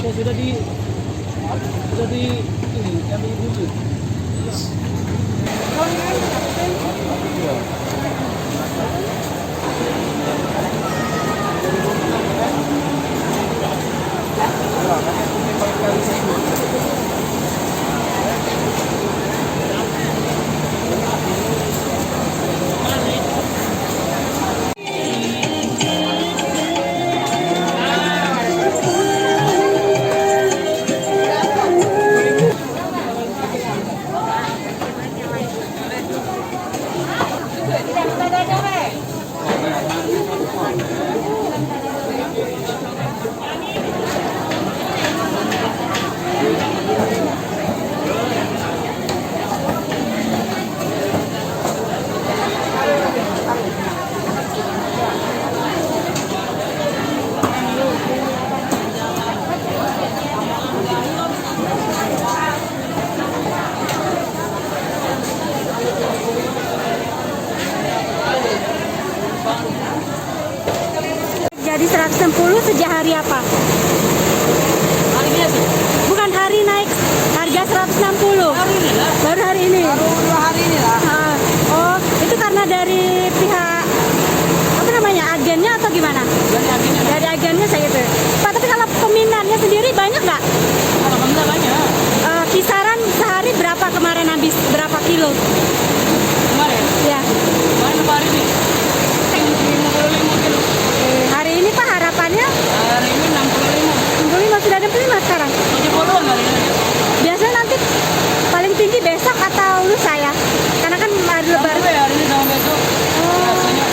Ya sudah di ini ambil bulu. Jadi 160 sejak hari apa? Hari biasa. Bukan hari naik harga 160. Hari ini lah. Baru hari ini. Baru 2 hari ini lah. Oh, itu karena dari pihak apa namanya, agennya atau gimana? Dari agennya. Dari agennya saya itu. Pak, tapi kalau peminatnya sendiri banyak nggak? Alhamdulillah banyak. Kisaran sehari berapa kemarin habis? Berapa kilo? Kemarin. Ya. Kemarin hari ini. 55 kilo. Hari ini Pak harapannya Hari ini 65. 65, sudah ada 65 sekarang. 70-an hari ini. Biasanya nanti paling tinggi besok atau lusa ya? Karena kan hari lebaran. Sampai hari ini sama besok. Biasanya.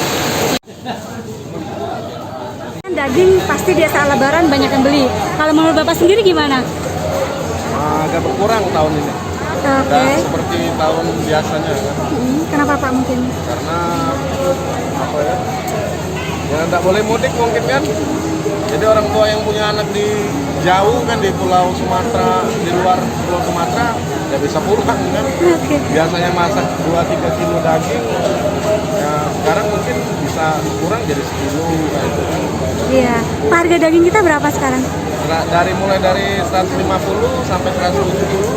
Daging pasti di saat lebaran banyak yang beli. Kalau menurut Bapak sendiri gimana? Agak berkurang tahun ini. Oke. Nggak seperti tahun biasanya kan. Kenapa Pak mungkin? Karena apa ya? Ya nggak boleh mudik mungkin kan. Jadi orang tua yang punya anak di jauh kan di Pulau Sumatera, di luar Pulau Sumatera, ya bisa pulang kan. Oke. Biasanya masak 2-3 kilo daging, ya sekarang mungkin bisa kurang jadi 1 kilo gitu kan. Iya. Pak, harga daging kita berapa sekarang? Mulai dari 150 sampai 170.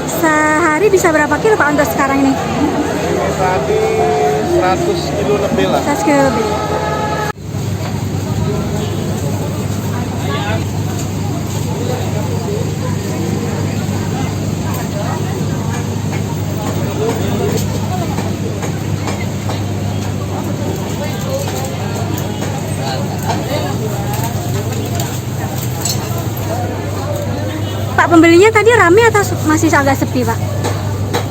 Sehari bisa berapa kilo Pak untuk sekarang ini? Ini tadi 100 kilo lebih lah. 100 kilo lebih. Pak, pembelinya tadi rame atau masih agak sepi Pak?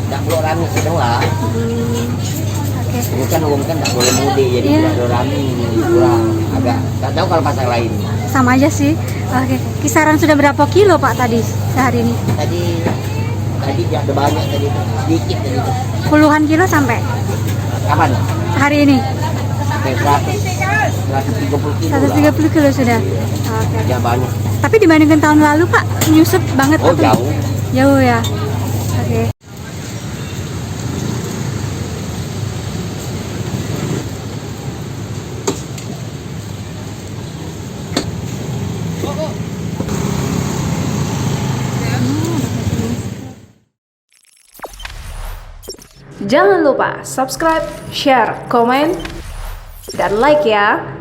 Nggak boleh rame sedang lah. Oke. Ini kan umum kan nggak boleh mudik, jadi Iya. tidak boleh rame, kurang agak. Nggak tahu kalau pasar lain. Sama aja sih. Oke. Kisaran sudah berapa kilo Pak tadi sehari ini? Tadi ada banyak tadi itu, sedikit tadi itu. Puluhan kilo sampai Kapan? hari ini? Sampai 130 kilo. 130 kilo sudah. Oke. Ya banyak. Tapi dibandingkan tahun lalu Pak, nyusut banget Oh atau- jauh. Jauh ya. Oke. Jangan lupa subscribe, share, komen, dan like ya.